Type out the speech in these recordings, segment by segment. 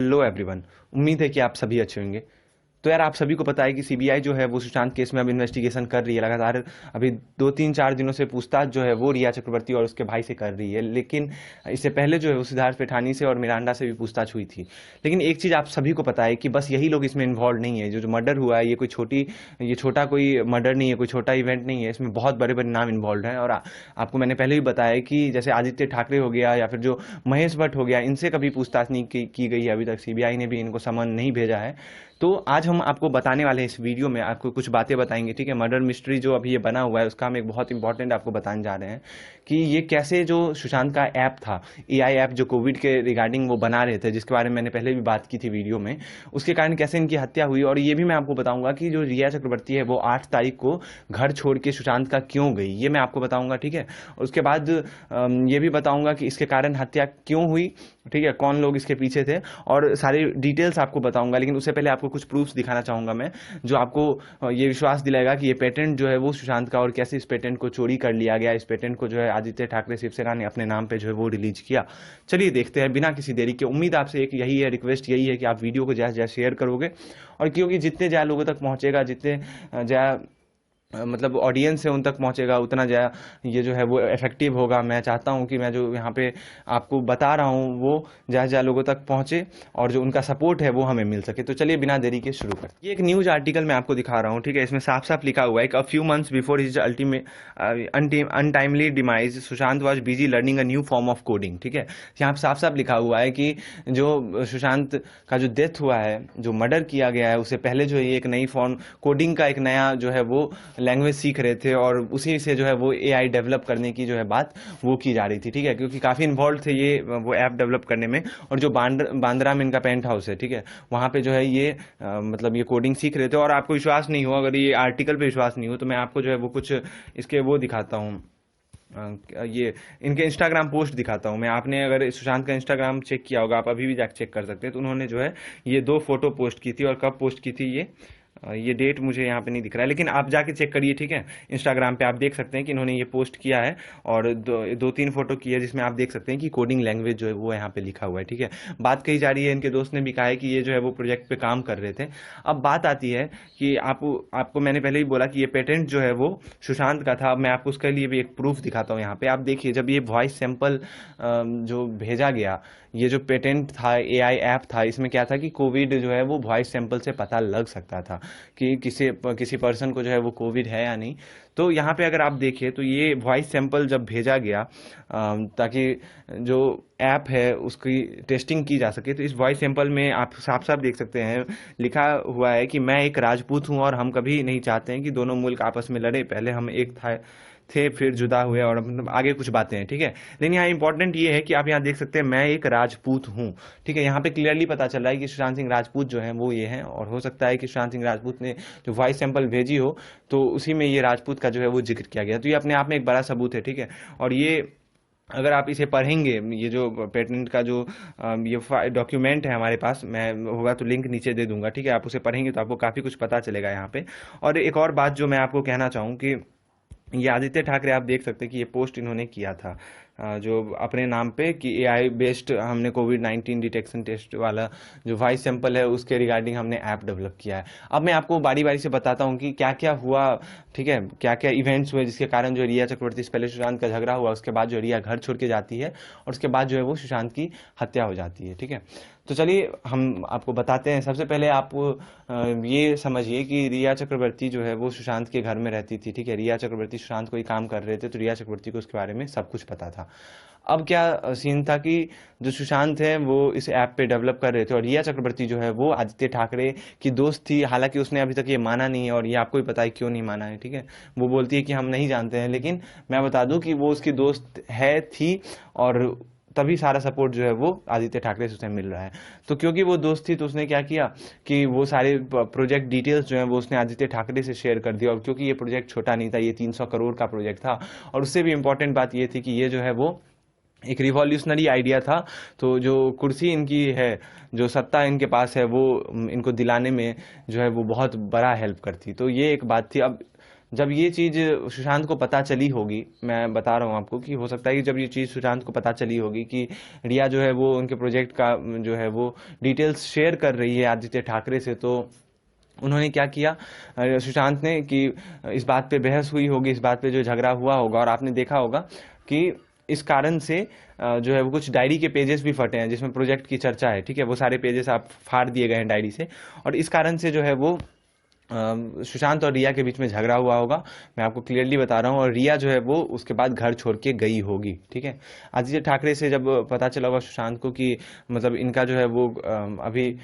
Hello everyone. उम्मीद है कि आप सभी अच्छे होंगे। तो यार, आप सभी को पता है कि सीबीआई जो है वो सुशांत केस में अब इन्वेस्टिगेशन कर रही है लगातार। अभी 2-3-4 दिनों से पूछताछ जो है वो रिया चक्रवर्ती और उसके भाई से कर रही है, लेकिन इससे पहले जो है वो सिद्धार्थ पैठानी से और मिरांडा से भी पूछताछ हुई थी। लेकिन एक चीज़ आप सभी को पता है कि बस यही लोग इसमें इन्वॉल्व नहीं है। जो मर्डर हुआ है, ये छोटा कोई मर्डर नहीं है, कोई छोटा इवेंट नहीं है। इसमें बहुत बड़े बड़े नाम इन्वॉल्व हैं। और आपको मैंने पहले भी बताया कि जैसे आदित्य ठाकरे हो गया या फिर जो महेश भट्ट हो गया, इनसे कभी पूछताछ नहीं की गई है अभी तक। सीबीआई ने भी इनको समन नहीं भेजा है। तो आज हम आपको बताने वाले हैं, इस वीडियो में आपको कुछ बातें बताएंगे, ठीक है। मर्डर मिस्ट्री जो अभी ये बना हुआ है उसका हम एक बहुत इंपॉर्टेंट आपको बताने जा रहे हैं कि ये कैसे जो सुशांत का ऐप था, एआई ऐप जो कोविड के रिगार्डिंग वो बना रहे थे, जिसके बारे में मैंने पहले भी बात की थी वीडियो में, उसके कारण कैसे इनकी हत्या हुई। और ये भी मैं आपको बताऊंगा कि जो रिया चक्रवर्ती है वो 8 तारीख को घर छोड़ के सुशांत का क्यों गई, ये मैं आपको बताऊंगा, ठीक है। और उसके बाद ये भी बताऊंगा कि इसके कारण हत्या क्यों हुई, ठीक है, कौन लोग इसके पीछे थे, और सारी डिटेल्स आपको बताऊंगा। लेकिन उससे पहले आपको कुछ प्रूफ्स दिखाना चाहूंगा मैं, जो आपको ये विश्वास दिलाएगा कि ये पेटेंट जो है वो सुशांत का, और कैसे इस पेटेंट को चोरी कर लिया गया। इस पेटेंट को जो है आदित्य ठाकरे शिवसेना ने अपने नाम पे जो है वो रिलीज किया। चलिए देखते हैं बिना किसी देरी के। उम्मीद आपसे एक यही है, रिक्वेस्ट यही है कि आप वीडियो को ज्यादा से शेयर करोगे, और क्योंकि जितने ज्यादा लोगों तक पहुंचेगा, जितने ज्यादा मतलब ऑडियंस है उन तक पहुंचेगा, उतना ज़्यादा ये जो है वो इफेक्टिव होगा। मैं चाहता हूं कि मैं जो यहाँ पे आपको बता रहा हूं वो ज़्यादा ज़्यादा लोगों तक पहुंचे, और जो उनका सपोर्ट है वो हमें मिल सके। तो चलिए बिना देरी के शुरू करते। ये एक न्यूज़ आर्टिकल मैं आपको दिखा रहा हूँ, ठीक है। इसमें साफ साफ लिखा हुआ है कि a few months before his ultimate untimely demise Sushant was busy learning a new form of coding, ठीक है। यहाँ पे साफ साफ लिखा हुआ है कि जो सुशांत का जो डेथ हुआ है, जो मर्डर किया गया है, उससे पहले जो है ये एक नई फॉर्म कोडिंग का एक नया जो है वो लैंग्वेज सीख रहे थे, और उसी से जो है वो एआई डेवलप करने की जो है बात वो की जा रही थी, ठीक है। क्योंकि काफ़ी इन्वॉल्व थे ये वो ऐप डेवलप करने में। और जो बांद्रा में इनका पेंट हाउस है, ठीक है, वहाँ पे जो है ये मतलब ये कोडिंग सीख रहे थे। और आपको विश्वास नहीं हो, अगर ये आर्टिकल पे विश्वास नहीं हो, तो मैं आपको जो है वो कुछ इसके वो दिखाता हूँ। ये इनके इंस्टाग्राम पोस्ट दिखाता हूँ मैं। आपने अगर सुशांत का इंस्टाग्राम चेक किया होगा, आप अभी भी जाकर चेक कर सकते हैं। तो उन्होंने जो है ये 2 फोटो पोस्ट की थी, और कब पोस्ट की थी ये डेट मुझे यहाँ पे नहीं दिख रहा है, लेकिन आप जाके चेक करिए, ठीक है। इंस्टाग्राम पे आप देख सकते हैं कि इन्होंने ये पोस्ट किया है, और 2-3 फोटो की है, जिसमें आप देख सकते हैं कि कोडिंग लैंग्वेज जो है वो यहाँ पे लिखा हुआ है, ठीक है। बात कही जा रही है, इनके दोस्त ने भी कहा है कि ये जो है वो प्रोजेक्ट पे काम कर रहे थे। अब बात आती है कि आपको मैंने पहले ही बोला कि ये पेटेंट जो है वो सुशांत का था। अब मैं आपको उसके लिए भी एक प्रूफ दिखाता हूँ यहाँ पे। आप देखिए, जब ये वॉइस सैंपल जो भेजा गया, ये जो पेटेंट था, एआई ऐप था, इसमें क्या था कि कोविड जो है वो वॉइस सैंपल से पता लग सकता था कि किसी पर्सन को जो है वो कोविड है या नहीं। तो यहाँ पे अगर आप देखिए तो ये वॉइस सैंपल जब भेजा गया ताकि जो ऐप है उसकी टेस्टिंग की जा सके, तो इस वॉइस सैंपल में आप साफ साफ देख सकते हैं, लिखा हुआ है कि मैं एक राजपूत हूँ और हम कभी नहीं चाहते हैं कि दोनों मुल्क आपस में लड़े। पहले हम एक थे, फिर जुदा हुए, और मतलब आगे कुछ बातें हैं, ठीक है। लेकिन यहाँ इंपॉर्टेंट ये है कि आप यहाँ देख सकते हैं, मैं एक राजपूत हूँ, ठीक है। यहाँ पे क्लियरली पता चल रहा है कि सुशांत सिंह राजपूत जो है वो ये हैं। और हो सकता है कि सुशांत सिंह राजपूत ने जो वॉइस सैंपल भेजी हो, तो उसी में ये राजपूत का जो है वो जिक्र किया गया। तो ये अपने आप में एक बड़ा सबूत है, ठीक है। और ये अगर आप इसे पढ़ेंगे, ये जो पेटेंट का जो ये डॉक्यूमेंट है हमारे पास, मैं होगा तो लिंक नीचे दे दूंगा, ठीक है। आप उसे पढ़ेंगे तो आपको काफ़ी कुछ पता चलेगा यहाँ पे। और एक और बात जो मैं आपको कहना चाहूँ कि ये आदित्य ठाकरे, आप देख सकते हैं कि ये पोस्ट इन्होंने किया था जो अपने नाम पे कि एआई बेस्ड हमने कोविड-19 डिटेक्शन टेस्ट वाला जो वॉइस सैंपल है उसके रिगार्डिंग हमने ऐप डेवलप किया है। अब मैं आपको बारी बारी से बताता हूँ कि क्या क्या हुआ, ठीक है, क्या क्या इवेंट्स हुए जिसके कारण जो रिया चक्रवर्ती से पहले सुशांत का झगड़ा हुआ, उसके बाद जो रिया घर छोड़ के जाती है, और उसके बाद जो है वो सुशांत की हत्या हो जाती है, ठीक है। तो चलिए हम आपको बताते हैं। सबसे पहले आप ये समझिए कि रिया चक्रवर्ती जो है वो सुशांत के घर में रहती थी, ठीक है। रिया चक्रवर्ती सुशांत कोई काम कर रहे थे, तो रिया चक्रवर्ती को उसके बारे में सब कुछ पता था। अब क्या सीन था कि जो सुशांत है वो इस ऐप पे डेवलप कर रहे थे, और रिया चक्रवर्ती जो है वो आदित्य ठाकरे की दोस्त थी। हालांकि उसने अभी तक ये माना नहीं है, और ये आपको ही पता है क्यों नहीं माना है, ठीक है। वो बोलती है कि हम नहीं जानते हैं, लेकिन मैं बता दूं कि वो उसकी दोस्त है थी, और तभी सारा सपोर्ट जो है वो आदित्य ठाकरे से उसे मिल रहा है। तो क्योंकि वो दोस्त थी, तो उसने क्या किया कि वो सारे प्रोजेक्ट डिटेल्स जो है वो उसने आदित्य ठाकरे से शेयर कर दिया। और क्योंकि ये प्रोजेक्ट छोटा नहीं था, ये 300 करोड़ का प्रोजेक्ट था, और उससे भी इम्पोर्टेंट बात ये थी कि ये जो है वो एक रिवॉल्यूशनरी आइडिया था। तो जो कुर्सी इनकी है, जो सत्ता इनके पास है, वो इनको दिलाने में जो है वो बहुत बड़ा हेल्प करती। तो ये एक बात थी। अब जब ये चीज़ सुशांत को पता चली होगी, मैं बता रहा हूँ आपको कि हो सकता है कि जब ये चीज़ सुशांत को पता चली होगी कि रिया जो है वो उनके प्रोजेक्ट का जो है वो डिटेल्स शेयर कर रही है आदित्य ठाकरे से, तो उन्होंने क्या किया सुशांत ने कि इस बात पे बहस हुई होगी, इस बात पे जो झगड़ा हुआ होगा, और आपने देखा होगा कि इस कारण से जो है वो कुछ डायरी के पेजेस भी फटे हैं जिसमें प्रोजेक्ट की चर्चा है, ठीक है, वो सारे पेजेस आप फाड़ दिए गए हैं डायरी से, और इस कारण से जो है वो सुशांत और रिया के बीच में झगड़ा हुआ होगा। मैं आपको क्लियरली बता रहा हूँ, और रिया जो है वो उसके बाद घर छोड़ के गई होगी, ठीक है। आदित्य ठाकरे से जब पता चला होगा सुशांत को कि मतलब इनका जो है वो अभी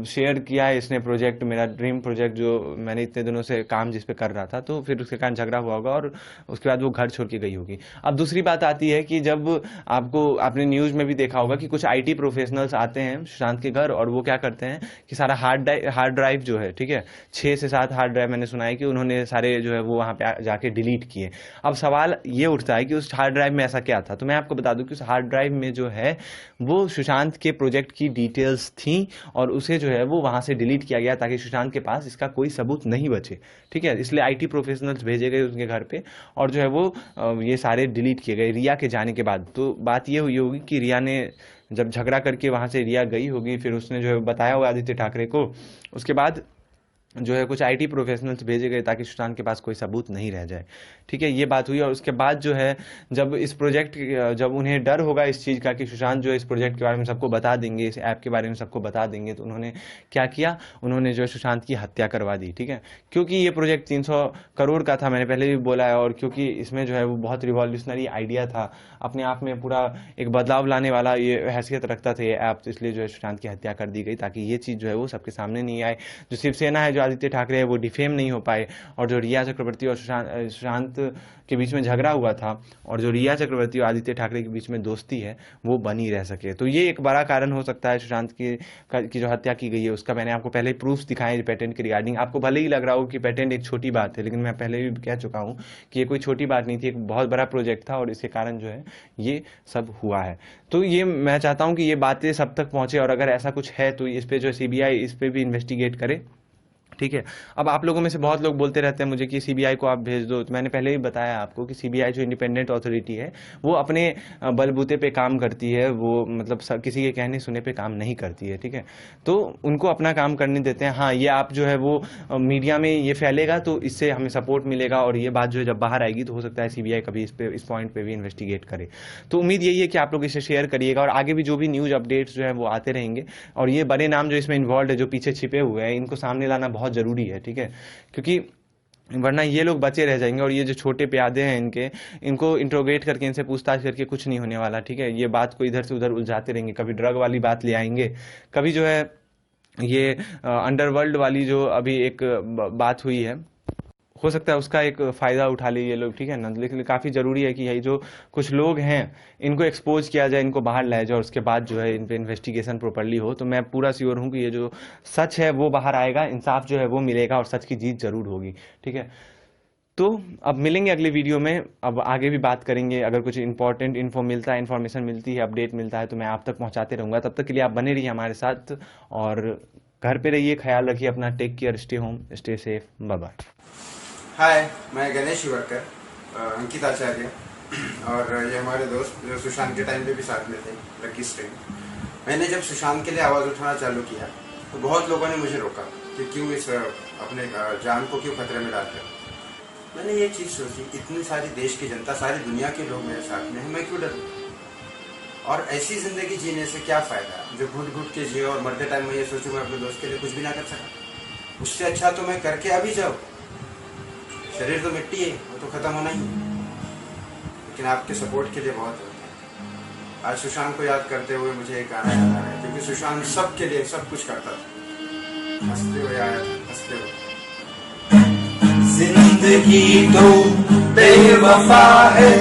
शेयर किया है इसने प्रोजेक्ट, मेरा ड्रीम प्रोजेक्ट जो मैंने इतने दिनों से काम जिस पे कर रहा था, तो फिर उसके कारण झगड़ा हुआ होगा और उसके बाद वो घर छोड़ के गई होगी। अब दूसरी बात आती है कि जब आपने न्यूज़ में भी देखा होगा कि कुछ IT प्रोफेशनल्स आते हैं सुशांत के घर, और वो क्या करते हैं कि सारा हार्ड ड्राइव जो है, ठीक है, 6 से 7 हार्ड ड्राइव मैंने सुना है कि उन्होंने सारे जो है वो वहाँ पे जाके डिलीट किए। अब सवाल ये उठता है कि उस हार्ड ड्राइव में ऐसा क्या था, तो मैं आपको बता दूं कि उस हार्ड ड्राइव में जो है वो सुशांत के प्रोजेक्ट की डिटेल्स थी, और उसे जो है वो वहाँ से डिलीट किया गया ताकि सुशांत के पास इसका कोई सबूत नहीं बचे, ठीक है। इसलिए IT प्रोफेशनल्स भेजे गए उनके घर पे, और जो है वो ये सारे डिलीट किए गए रिया के जाने के बाद। तो बात ये हुई होगी कि रिया ने जब झगड़ा करके वहाँ से रिया गई होगी, फिर उसने जो है बताया हुआ आदित्य ठाकरे को, उसके बाद जो है कुछ IT प्रोफेशनल्स भेजे गए ताकि सुशांत के पास कोई सबूत नहीं रह जाए, ठीक है, ये बात हुई। और उसके बाद जो है जब इस प्रोजेक्ट जब उन्हें डर होगा इस चीज़ का कि सुशांत जो है इस प्रोजेक्ट के बारे में सबको बता देंगे, इस ऐप के बारे में सबको बता देंगे, तो उन्होंने क्या किया, उन्होंने जो है सुशांत की हत्या करवा दी, ठीक है। क्योंकि ये प्रोजेक्ट 300 करोड़ का था, मैंने पहले भी बोला है, और क्योंकि इसमें जो है वो बहुत रिवॉल्यूशनरी आइडिया था, अपने आप में पूरा एक बदलाव लाने वाला ये हैसियत रखता था ये ऐप, तो इसलिए जो है सुशांत की हत्या कर दी गई ताकि ये चीज़ जो है वो सबके सामने नहीं आए, जो शिवसेना है, जो आदित्य ठाकरे है, वो डिफेम नहीं हो पाए, और जो रिया चक्रवर्ती और सुशांत के बीच में झगड़ा हुआ था, और जो रिया चक्रवर्ती और आदित्य ठाकरे के बीच में दोस्ती है, वो बनी रह सके। तो ये एक बड़ा कारण हो सकता है सुशांत की जो हत्या की गई है उसका। मैंने आपको पहले प्रूफ दिखाए पेटेंट के रिगार्डिंग, आपको भले ही लग रहा हो कि पेटेंट एक छोटी बात है, लेकिन मैं पहले भी कह चुका हूँ कि ये कोई छोटी बात नहीं थी, एक बहुत बड़ा प्रोजेक्ट था, और इसके कारण जो है ये सब हुआ है। तो ये मैं चाहता हूँ कि ये बातें सब तक पहुँचे, और अगर ऐसा कुछ है तो इस पे जो CBI इस पे भी इन्वेस्टिगेट करे, ठीक है। अब आप लोगों में से बहुत लोग बोलते रहते हैं मुझे कि CBI को आप भेज दो, तो मैंने पहले ही बताया आपको कि CBI जो इंडिपेंडेंट अथॉरिटी है वो अपने बलबूते पे काम करती है, वो मतलब किसी के कहने सुने पे काम नहीं करती है, ठीक है। तो उनको अपना काम करने देते हैं। हाँ, ये आप जो है वो मीडिया में ये फैलेगा तो इससे हमें सपोर्ट मिलेगा, और ये बात जो है जब बाहर आएगी तो हो सकता है CBI कभी इस पॉइंट पे भी इन्वेस्टिगेट करे। तो उम्मीद यही है कि आप लोग इसे शेयर करिएगा, और आगे भी जो भी न्यूज अपडेट्स जो है वो आते रहेंगे, और ये बड़े नाम जो इसमें इन्वॉल्व है, जो पीछे छिपे हुए हैं, इनको सामने लाना बहुत जरूरी है, ठीक है, क्योंकि वरना ये लोग बचे रह जाएंगे, और ये जो छोटे प्यादे हैं इनको इंट्रोगेट करके, इनसे पूछताछ करके कुछ नहीं होने वाला, ठीक है। ये बात को इधर से उधर उलझाते रहेंगे, कभी ड्रग वाली बात ले आएंगे, कभी जो है ये अंडरवर्ल्ड वाली जो अभी एक बात हुई है, हो सकता है उसका एक फ़ायदा उठा ले ये लोग, ठीक है ना। लेकिन काफ़ी ज़रूरी है कि यही जो कुछ लोग हैं इनको एक्सपोज किया जाए, इनको बाहर लाया जाए, और उसके बाद जो है इन पे इन्वेस्टिगेशन प्रॉपरली हो। तो मैं पूरा श्योर हूँ कि ये जो सच है वो बाहर आएगा, इंसाफ जो है वो मिलेगा, और सच की जीत ज़रूर होगी, ठीक है। तो अब मिलेंगे अगले वीडियो में, अब आगे भी बात करेंगे। अगर कुछ इंपॉर्टेंट इन्फॉर्मेशन मिलती है, अपडेट मिलता है, तो मैं आप तक पहुँचाते रहूँगा। तब तक के लिए आप बने रहिए हमारे साथ, और घर पे रहिए, ख्याल रखिए अपना, take care, stay home, stay safe, bye bye. Hi, मैं गणेश शिवरकर, अंकित आचार्य, और ये हमारे दोस्त जो सुशांत के टाइम पे भी साथ में थे, लकी स्ट्रिंग। मैंने जब सुशांत के लिए आवाज़ उठाना चालू किया तो बहुत लोगों ने मुझे रोका कि क्यों इस अपने जान को क्यों खतरे में डालते हो। मैंने ये चीज़ सोची, इतनी सारी देश की जनता, सारी दुनिया के लोग मेरे साथ में हैं, मैं क्यों डरूं? और ऐसी ज़िंदगी जीने से क्या फ़ायदा जो घुट घुट के जियो, और मरते टाइम मैं ये सोचूं मैं अपने दोस्त के लिए कुछ भी ना कर सका। उससे अच्छा तो मैं करके अभी जाऊँ। शरीर तो मिट्टी है, वो तो खत्म होना ही है, लेकिन आपके सपोर्ट के लिए बहुत होता है। आज सुशांत को याद करते हुए मुझे एक गाना याद आ रहा है, क्योंकि सुशांत सबके लिए सब कुछ करता था। हंसते हुए आया था, हंसते हुए। जिंदगी तो बेवफा है,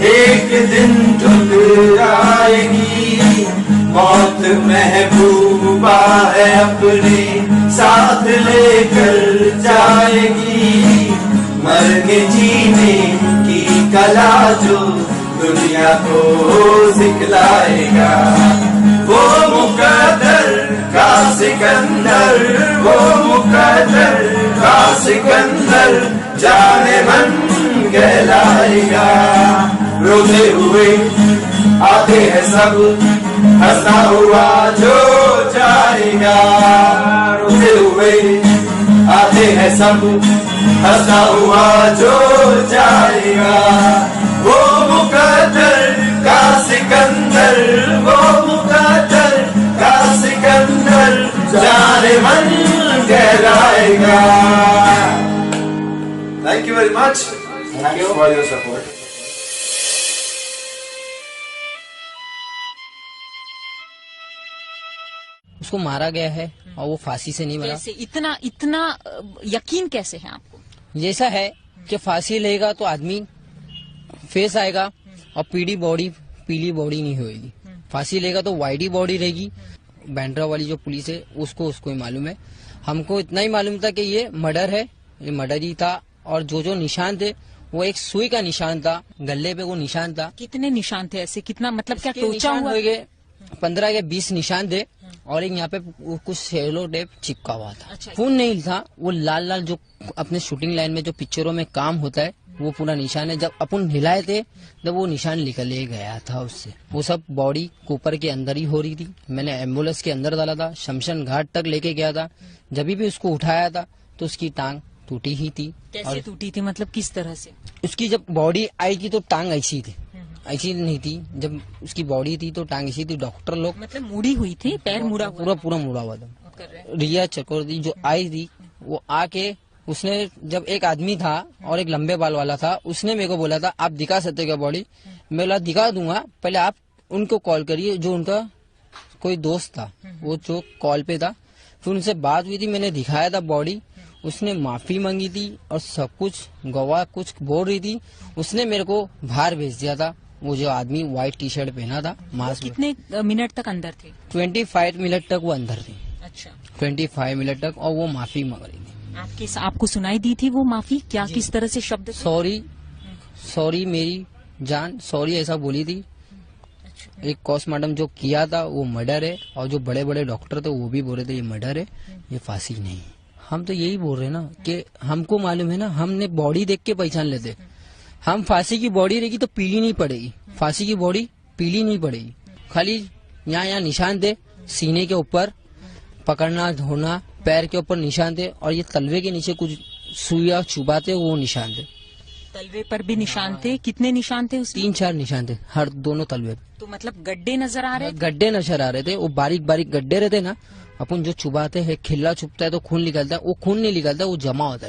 एक दिन टकराएगी, मौत महबूबा है, अपने साथ लेकर जाएगी। मर के जीने की कला जो दुनिया को सिखलाएगा, वो मुकद्दर का सिकंदर, वो मुकद्दर का सिकंदर जाने मन कहलाएगा। रोते हुए आते हैं सब, हंसता हुआ जो जाएगा। रोते हुए आते हैं सब, हंसता हुआ जो जाएगा। वो मुकद्दर का सिकंदर, वो मुकद्दर का सिकंदर जाने मन कहलाएगा। Thank you very much. Thanks for your support. उसको मारा गया है और वो फांसी से नहीं मरा। कैसे इतना इतना यकीन कैसे है आपको? जैसा है कि फांसी लेगा तो आदमी फेस आएगा और पीली बॉडी नहीं होगी। फांसी लेगा तो वाइडी बॉडी रहेगी। बैंड्रा वाली जो पुलिस है उसको ही मालूम है। हमको इतना ही मालूम था कि ये मर्डर है, ये मर्डर ही था। और जो निशान थे वो एक सुई का निशान था, गले पे वो निशान था। कितने निशान थे ऐसे? कितना मतलब क्या टोचा निशान हुआ? हो गए 15 या 20 निशान थे और एक यहाँ पे कुछ सेलो टेप चिपका हुआ था। अच्छा। खून नहीं था, वो लाल लाल जो अपने शूटिंग लाइन में जो पिक्चरों में काम होता है वो पूरा निशान है। जब अपन हिलाए थे तब वो निशान निकल गया था उससे। वो सब बॉडी कूपर के अंदर ही हो रही थी। मैंने एम्बुलेंस के अंदर डाला था, शमशान घाट तक लेके गया था। जब भी उसको उठाया था तो उसकी टांग टूटी ही थी। कैसे टूटी थी, मतलब किस तरह से? उसकी जब बॉडी आई थी तो टांग ऐसी थी, ऐसी नहीं थी। जब उसकी बॉडी थी तो टांग ऐसी थी। डॉक्टर लोग मतलब मुड़ी हुई थी, पैर मुड़ा हुआ पूरा मुड़ा हुआ था। कर रहे। रिया चक्रवर्ती जो आई थी वो आके उसने, जब एक आदमी था और एक लंबे बाल वाला था, उसने मेरे को बोला था आप दिखा सकते हो क्या बॉडी? मैं बोला दिखा दूंगा, पहले आप उनको कॉल करिए। जो उनका कोई दोस्त था वो जो कॉल पे था, फिर उनसे बात हुई थी, मैंने दिखाया था बॉडी। उसने माफी मांगी थी और सब कुछ गवाह कुछ बोल रही थी। उसने मेरे को बाहर भेज दिया था। वो जो आदमी व्हाइट टी शर्ट पहना था, मास्क। कितने मिनट तक अंदर थे? 25 मिनट तक वो अंदर थी। अच्छा। 25 मिनट तक। और वो माफी मांग रही थी। आपको सुनाई दी थी वो माफी? क्या किस तरह से शब्द थे? सॉरी मेरी जान, सॉरी ऐसा बोली थी। एक पोस्टमार्टम जो किया था वो मर्डर है और जो बड़े बड़े डॉक्टर थे वो भी बोल रहे थे ये मर्डर है, ये फांसी नहीं है। हम तो यही बोल रहे हैं ना कि हमको मालूम है ना, हमने बॉडी देख के पहचान लेते। हम फांसी की बॉडी रहेगी तो पीली नहीं पड़ेगी, फांसी की बॉडी पीली नहीं पड़ेगी। खाली यहाँ निशान थे, सीने के ऊपर पकड़ना धोना, पैर के ऊपर निशान थे और ये तलवे के नीचे कुछ सुइया चुभाते वो निशान थे। तलवे पर भी निशान थे? कितने निशान थे उसमें? 3-4 निशान थे हर दोनों तलवे पे। तो मतलब गड्ढे नजर आ रहे थे? गड्ढे नजर आ रहे थे। वो बारीक बारीक गड्ढे रहते ना, अपन जो चुभाते हैं, खिल्ला चुभता है तो खून निकलता है, वो खून नहीं निकलता, वो जमा होता है।